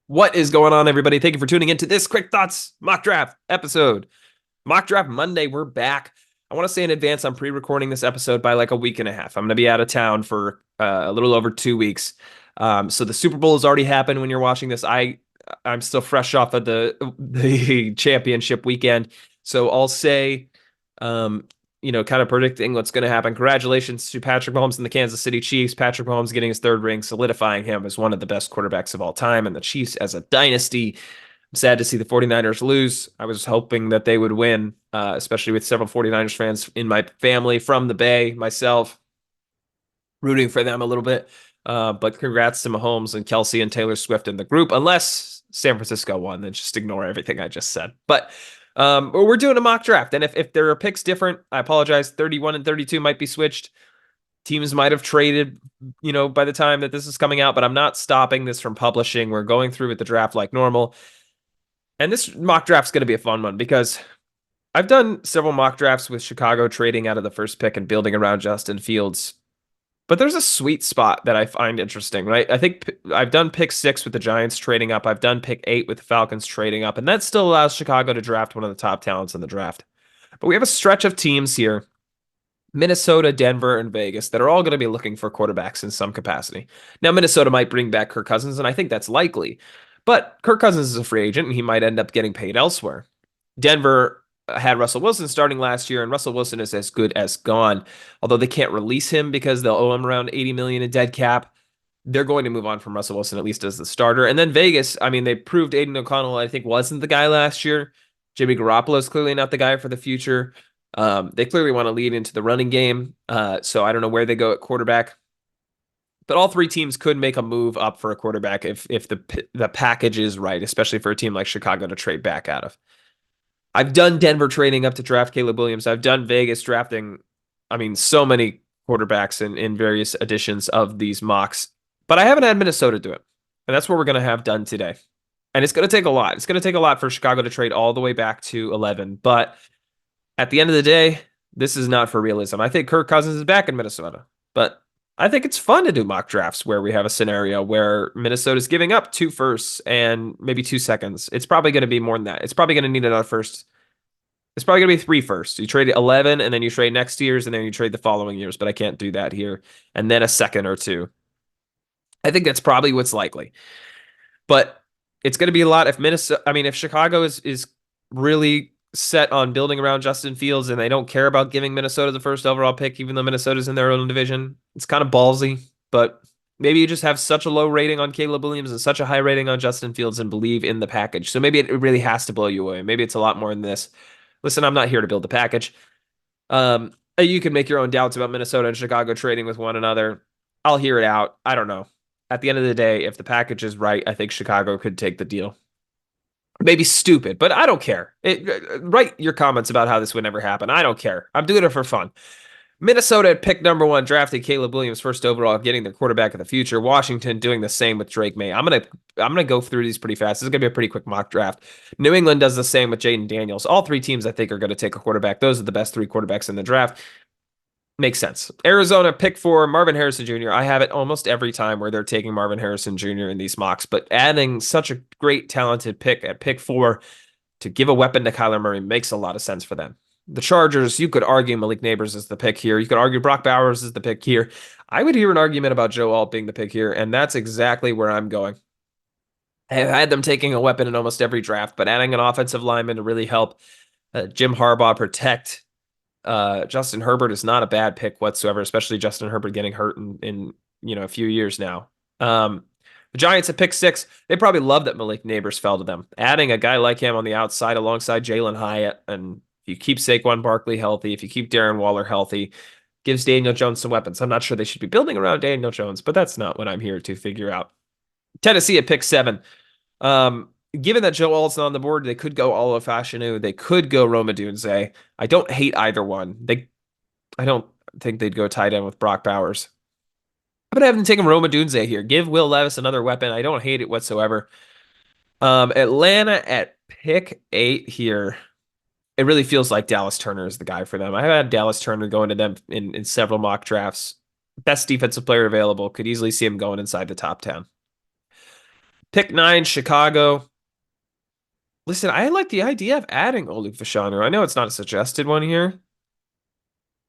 What is going on, everybody? Thank you for tuning into this Quick Thoughts mock draft episode. Mock draft Monday, we're back. I want to say in advance, I'm pre-recording this episode by like a week and a half. I'm going to be out of town for a little over 2 weeks. So the Super Bowl has already happened when you're watching this. I'm still fresh off of the championship weekend. So I'll say, um, kind of predicting what's going to happen. Congratulations to Patrick Mahomes and the Kansas City Chiefs. Patrick Mahomes getting his third ring, solidifying him as one of the best quarterbacks of all time, and the Chiefs as a dynasty. I'm sad to see the 49ers lose. I was hoping that they would win, especially with several 49ers fans in my family from the Bay, myself rooting for them a little bit. But congrats to Mahomes and Kelsey and Taylor Swift in the group, unless San Francisco won, then just ignore everything I just said. But we're doing a mock draft. And if there are picks different, I apologize. 31 and 32 might be switched. Teams might have traded, by the time that this is coming out, but I'm not stopping this from publishing. We're going through with the draft like normal. And this mock draft is going to be a fun one because I've done several mock drafts with Chicago trading out of the first pick and building around Justin Fields. But there's a sweet spot that I find interesting, right? I think I've done pick 6 with the Giants trading up. I've done pick 8 with the Falcons trading up, and that still allows Chicago to draft one of the top talents in the draft. But we have a stretch of teams here, Minnesota, Denver, and Vegas, that are all going to be looking for quarterbacks in some capacity. Now, Minnesota might bring back Kirk Cousins, and I think that's likely. But Kirk Cousins is a free agent, and he might end up getting paid elsewhere. Denver had Russell Wilson starting last year, and Russell Wilson is as good as gone. Although they can't release him because they'll owe him around 80 million in dead cap. They're going to move on from Russell Wilson, at least as the starter. And then Vegas, I mean, they proved Aiden O'Connell, I think, wasn't the guy last year. Jimmy Garoppolo is clearly not the guy for the future. They clearly want to lead into the running game. So I don't know where they go at quarterback. But all three teams could make a move up for a quarterback if the package is right, especially for a team like Chicago to trade back out of. I've done Denver trading up to draft Caleb Williams. I've done Vegas drafting, so many quarterbacks in various editions of these mocks, but I haven't had Minnesota do it. And that's what we're going to have done today. And it's going to take a lot. It's going to take a lot for Chicago to trade all the way back to 11. But at the end of the day, this is not for realism. I think Kirk Cousins is back in Minnesota, but I think it's fun to do mock drafts where we have a scenario where Minnesota's giving up 2 firsts and maybe 2 seconds. It's probably going to be more than that. It's probably going to need another first. It's probably going to be 3 firsts. You trade 11 and then you trade next year's and then you trade the following years, but I can't do that here. And then a second or 2. I think that's probably what's likely. But it's going to be a lot if if Chicago is really set on building around Justin Fields and they don't care about giving Minnesota the first overall pick, even though Minnesota's in their own division. It's kind of ballsy, but maybe you just have such a low rating on Caleb Williams and such a high rating on Justin Fields and believe in the package. So maybe it really has to blow you away. Maybe it's a lot more than this. Listen, I'm not here to build the package. You can make your own doubts about Minnesota and Chicago trading with one another. I'll hear it out. I don't know. At the end of the day, if the package is right, I think Chicago could take the deal. Maybe stupid, but I don't care. Write your comments about how this would never happen. I don't care. I'm doing it for fun. Minnesota at pick number 1 drafted Caleb Williams first overall, getting their quarterback of the future. Washington doing the same with Drake May. I'm gonna go through these pretty fast. This is gonna be a pretty quick mock draft. New England does the same with Jaden Daniels. All 3 teams I think are going to take a quarterback. Those are the best 3 quarterbacks in the draft. Makes sense. Arizona pick 4, Marvin Harrison Jr. I have it almost every time where they're taking Marvin Harrison Jr. in these mocks, but adding such a great talented pick at pick 4 to give a weapon to Kyler Murray makes a lot of sense for them. The Chargers, you could argue Malik Neighbors is the pick here. You could argue Brock Bowers is the pick here. I would hear an argument about Joe Alt being the pick here, and that's exactly where I'm going. I've had them taking a weapon in almost every draft, but adding an offensive lineman to really help Jim Harbaugh protect Justin Herbert is not a bad pick whatsoever, especially Justin Herbert getting hurt in a few years now. The Giants at pick 6, they probably love that Malik Neighbors fell to them. Adding a guy like him on the outside alongside Jalen Hyatt, and if you keep Saquon Barkley healthy, if you keep Darren Waller healthy, gives Daniel Jones some weapons. I'm not sure they should be building around Daniel Jones, but that's not what I'm here to figure out. Tennessee at pick 7. Given that Joe Alt's on the board, they could go Olo Fashanu. They could go Rome Odunze. I don't hate either one. I don't think they'd go tight end with Brock Bowers. I'm gonna have them take Rome Odunze here. Give Will Levis another weapon. I don't hate it whatsoever. Atlanta at pick 8 here. It really feels like Dallas Turner is the guy for them. I have had Dallas Turner going to them in several mock drafts. Best defensive player available. Could easily see him going inside the top 10. Pick 9, Chicago. Listen, I like the idea of adding Olu Fashanu. I know it's not a suggested one here,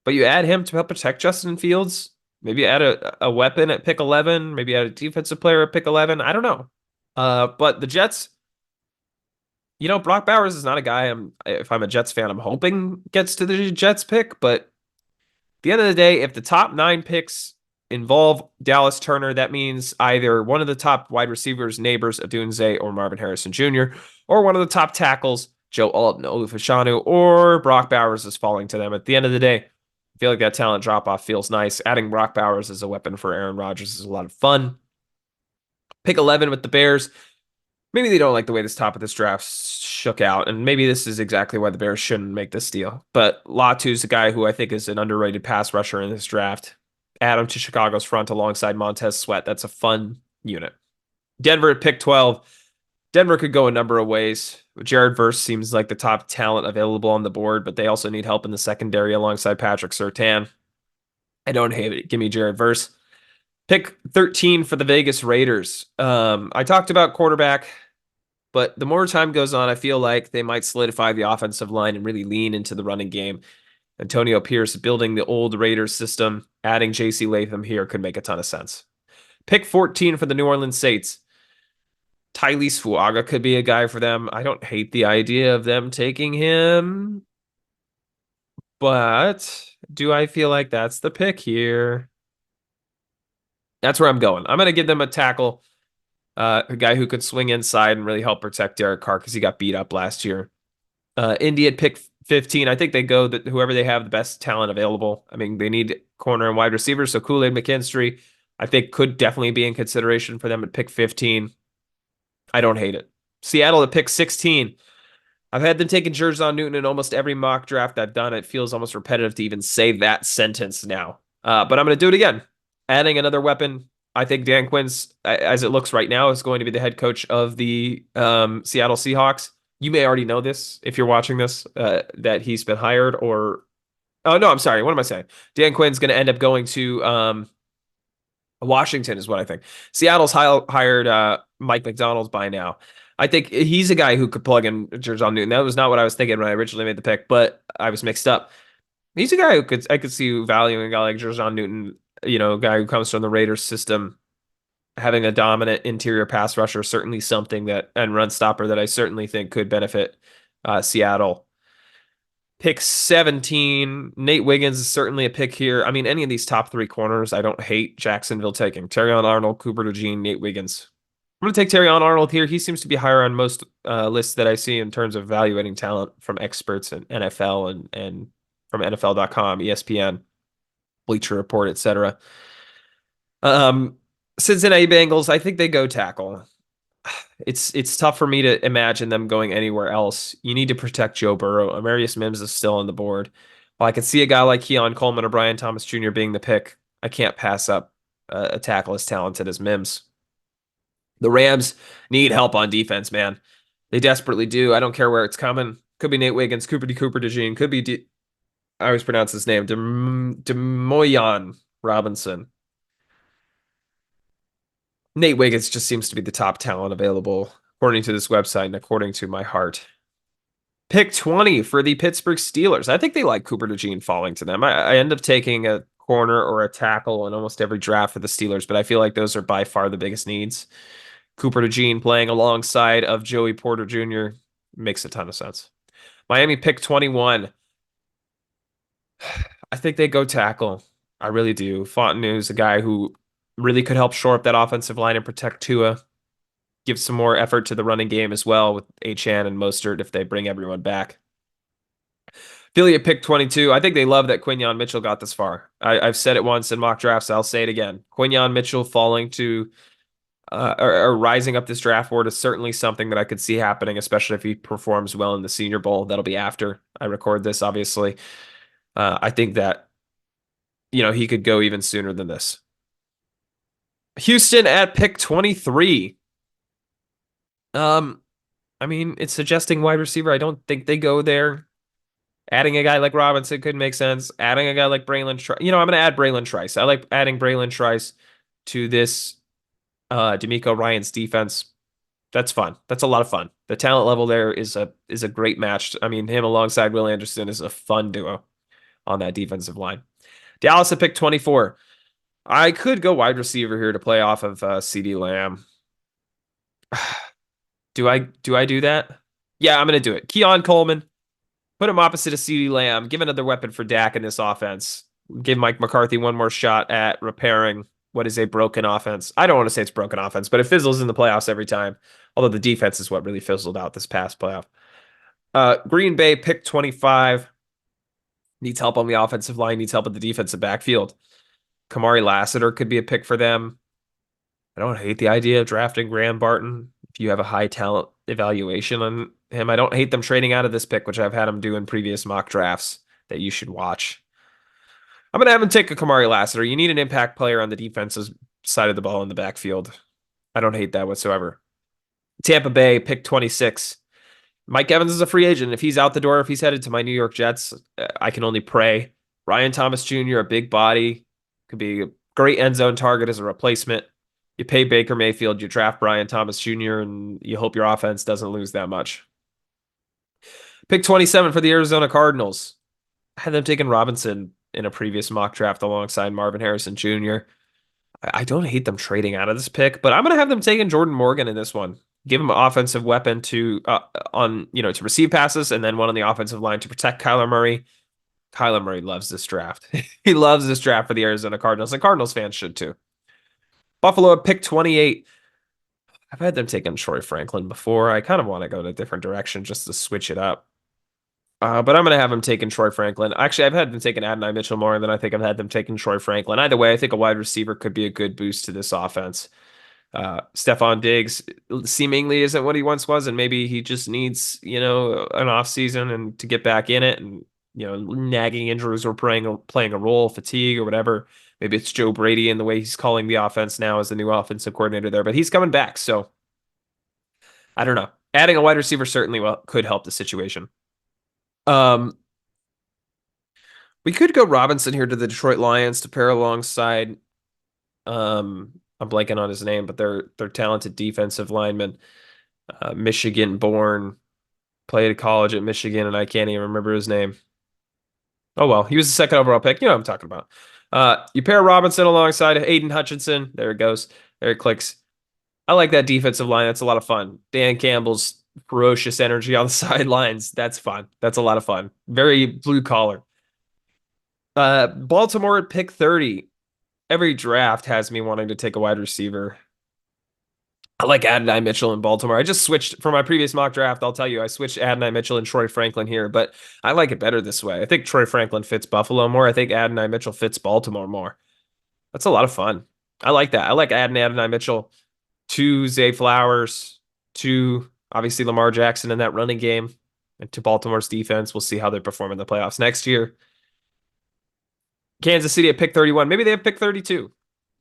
but you add him to help protect Justin Fields. Maybe add a weapon at pick 11. Maybe add a defensive player at pick 11. I don't know. But the Jets, Brock Bowers is not a guy if I'm a Jets fan, I'm hoping gets to the Jets pick. But at the end of the day, if the top 9 picks involve Dallas Turner, that means either one of the top wide receivers, neighbors, Odunze or Marvin Harrison Jr., or one of the top tackles, Joe Alt, Olu Fashanu, or Brock Bowers is falling to them. At the end of the day, I feel like that talent drop off feels nice. Adding Brock Bowers as a weapon for Aaron Rodgers is a lot of fun. Pick 11 with the Bears. Maybe they don't like the way this top of this draft shook out, and maybe this is exactly why the Bears shouldn't make this deal. But Latu's a guy who I think is an underrated pass rusher in this draft. Add him to Chicago's front alongside Montez Sweat. That's a fun unit. Denver at pick 12. Denver could go a number of ways. Jared Verse seems like the top talent available on the board, but they also need help in the secondary alongside Patrick Surtain. I don't hate it. Give me Jared Verse. Pick 13 for the Vegas Raiders. I talked about quarterback, but the more time goes on, I feel like they might solidify the offensive line and really lean into the running game. Antonio Pierce building the old Raiders system, adding J.C. Latham here could make a ton of sense. Pick 14 for the New Orleans Saints. Tylese Fuaga could be a guy for them. I don't hate the idea of them taking him, but do I feel like that's the pick here? That's where I'm going. I'm going to give them a tackle, a guy who could swing inside and really help protect Derek Carr because he got beat up last year. Indy at pick 15. I think they go that whoever they have the best talent available. I mean, they need corner and wide receivers, so Kool-Aid McKinstry, I think, could definitely be in consideration for them at pick 15. I don't hate it. Seattle at pick 16. I've had them taking Jer'Zhan Newton in almost every mock draft I've done. It feels almost repetitive to even say that sentence now. But I'm going to do it again. Adding another weapon. I think Dan Quinn's, as it looks right now, is going to be the head coach of the Seattle Seahawks. You may already know this if you're watching this, that he's been hired or... Oh, no, I'm sorry. What am I saying? Dan Quinn's going to end up going to Washington is what I think. Seattle's hired Mike McDonald by now. I think he's a guy who could plug in Jer'Zhan Newton. That was not what I was thinking when I originally made the pick, but I was mixed up. He's a guy who I could see valuing a guy like Jer'Zhan Newton, a guy who comes from the Raiders system, having a dominant interior pass rusher, certainly something and run stopper that I certainly think could benefit Seattle. Pick 17, Nate Wiggins is certainly a pick here. I mean, any of these top 3 corners, I don't hate Jacksonville taking. Terrion Arnold, Cooper DeJean, Nate Wiggins. I'm going to take Terrion Arnold here. He seems to be higher on most lists that I see in terms of evaluating talent from experts in NFL and from NFL.com, ESPN, Bleacher Report, etc. Cincinnati Bengals, I think they go tackle. It's tough for me to imagine them going anywhere else. You need to protect Joe Burrow. Amarius Mims is still on the board. While I could see a guy like Keon Coleman or Brian Thomas Jr. being the pick, I can't pass up a tackle as talented as Mims. The Rams need help on defense, man. They desperately do. I don't care where it's coming. Could be Nate Wiggins, Cooper DeJean, could be I always pronounce his name, Demoyan Robinson. Nate Wiggins just seems to be the top talent available, according to this website and according to my heart. Pick 20 for the Pittsburgh Steelers. I think they like Cooper DeJean falling to them. I end up taking a corner or a tackle in almost every draft for the Steelers, but I feel like those are by far the biggest needs. Cooper DeJean playing alongside of Joey Porter Jr. makes a ton of sense. Miami pick 21. I think they go tackle. I really do. Fontenot is a guy who really could help shore up that offensive line and protect Tua. Give some more effort to the running game as well with Achane and Mostert if they bring everyone back. Philly at pick 22. I think they love that Quinyon Mitchell got this far. I've said it once in mock drafts. I'll say it again. Quinyon Mitchell falling to or rising up this draft board is certainly something that I could see happening, especially if he performs well in the Senior Bowl. That'll be after I record this, obviously. I think that, he could go even sooner than this. Houston at pick 23. I mean, it's suggesting wide receiver. I don't think they go there. Adding a guy like Robinson could make sense. Adding a guy like Braylon Trice. I'm going to add Braylon Trice. I like adding Braylon Trice to this DeMeco Ryans defense. That's fun. That's a lot of fun. The talent level there is a great match. I mean, him alongside Will Anderson is a fun duo on that defensive line. Dallas at pick 24. I could go wide receiver here to play off of CD Lamb. Do I do that? Yeah, I'm gonna do it. Keon Coleman, put him opposite of CD Lamb. Give another weapon for Dak in this offense. Give Mike McCarthy one more shot at repairing what is a broken offense. I don't want to say it's broken offense, but it fizzles in the playoffs every time. Although the defense is what really fizzled out this past playoff. Green Bay pick 25 needs help on the offensive line, needs help at the defensive backfield. Kamari Lassiter could be a pick for them. I don't hate the idea of drafting Graham Barton if you have a high talent evaluation on him. I don't hate them trading out of this pick, which I've had him do in previous mock drafts that you should watch. I'm going to have him take a Kamari Lassiter. You need an impact player on the defensive side of the ball in the backfield. I don't hate that whatsoever. Tampa Bay, pick 26. Mike Evans is a free agent. If he's out the door, if he's headed to my New York Jets, I can only pray. Ryan Thomas Jr., a big body, could be a great end zone target as a replacement. You pay Baker Mayfield, you draft Brian Thomas Jr., and you hope your offense doesn't lose that much. Pick 27 for the Arizona Cardinals. I had them taking Robinson in a previous mock draft alongside Marvin Harrison Jr. I don't hate them trading out of this pick, but I'm going to have them taking Jordan Morgan in this one. Give him an offensive weapon to to receive passes, and then one on the offensive line to protect Kyler Murray. Kyler Murray loves this draft. He loves this draft for the Arizona Cardinals, and Cardinals fans should too. Buffalo at pick 28. I've had them taking Troy Franklin before. I kind of want to go in a different direction just to switch it up. But I'm going to have them taking Troy Franklin. Actually, I've had them taking Adonai Mitchell more than I think I've had them taking Troy Franklin. Either way, I think a wide receiver could be a good boost to this offense. Stephon Diggs seemingly isn't what he once was, and maybe he just needs, an off season and to get back in it. And nagging injuries are playing a role, fatigue or whatever. Maybe it's Joe Brady and the way he's calling the offense now as the new offensive coordinator there, but he's coming back. So I don't know. Adding a wide receiver certainly could help the situation. We could go Robinson here to the Detroit Lions to pair alongside. I'm blanking on his name, but they're talented defensive linemen. Michigan born, played at college at Michigan, and I can't even remember his name. Oh well, he was the second overall pick. You know what I'm talking about. You pair Robinson alongside Aiden Hutchinson. There it goes. There it clicks. I like that defensive line. That's a lot of fun. Dan Campbell's ferocious energy on the sidelines. That's fun. That's a lot of fun. Very blue collar. Baltimore at pick 30. Every draft has me wanting to take a wide receiver. I like Adonai Mitchell in Baltimore. I just switched from my previous mock draft. I'll tell you, I switched Adonai Mitchell and Troy Franklin here, but I like it better this way. I think Troy Franklin fits Buffalo more. I think Adonai Mitchell fits Baltimore more. That's a lot of fun. I like that. I like adding Adonai Mitchell to Zay Flowers, to obviously Lamar Jackson in that running game, and to Baltimore's defense. We'll see how they perform in the playoffs next year. Kansas City at pick 31. Maybe they have pick 32.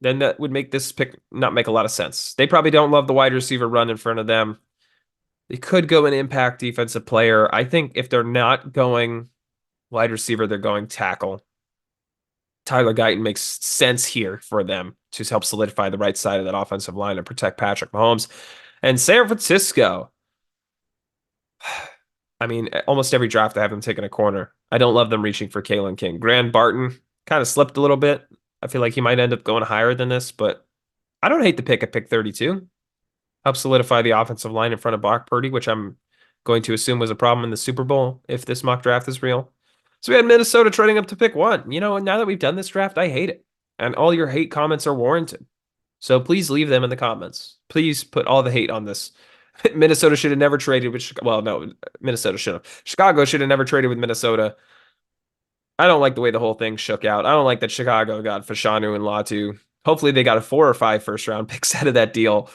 Then that would make this pick not make a lot of sense. They probably don't love the wide receiver run in front of them. They could go an impact defensive player. I think if they're not going wide receiver, they're going tackle. Tyler Guyton makes sense here for them to help solidify the right side of that offensive line and protect Patrick Mahomes. And San Francisco. I mean, almost every draft I have them taking a corner. I don't love them reaching for Kalen King. Graham Barton kind of slipped a little bit. I feel like he might end up going higher than this, but I don't hate the pick at pick 32. Help solidify the offensive line in front of Brock Purdy, which I'm going to assume was a problem in the Super Bowl if this mock draft is real. So we had Minnesota trading up to pick 1. Now that we've done this draft, I hate it. And all your hate comments are warranted. So please leave them in the comments. Please put all the hate on this. Minnesota should have never traded with Minnesota should have. Chicago should have never traded with Minnesota. I don't like the way the whole thing shook out. I don't like that Chicago got Fashanu and Latu. Hopefully they got a 4 or 5 first round picks out of that deal.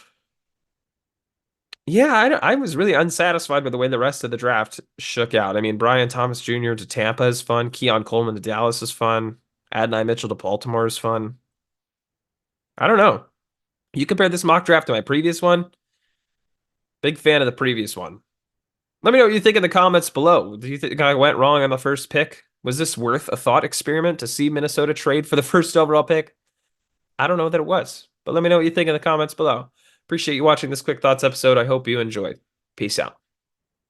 Yeah, I was really unsatisfied with the way the rest of the draft shook out. I mean, Brian Thomas Jr. to Tampa is fun. Keon Coleman to Dallas is fun. Adonai Mitchell to Baltimore is fun. I don't know. You compare this mock draft to my previous one. Big fan of the previous one. Let me know what you think in the comments below. Do you think I went wrong on the first pick? Was this worth a thought experiment to see Minnesota trade for the first overall pick? I don't know that it was, but let me know what you think in the comments below. Appreciate you watching this Quick Thoughts episode. I hope you enjoyed. Peace out.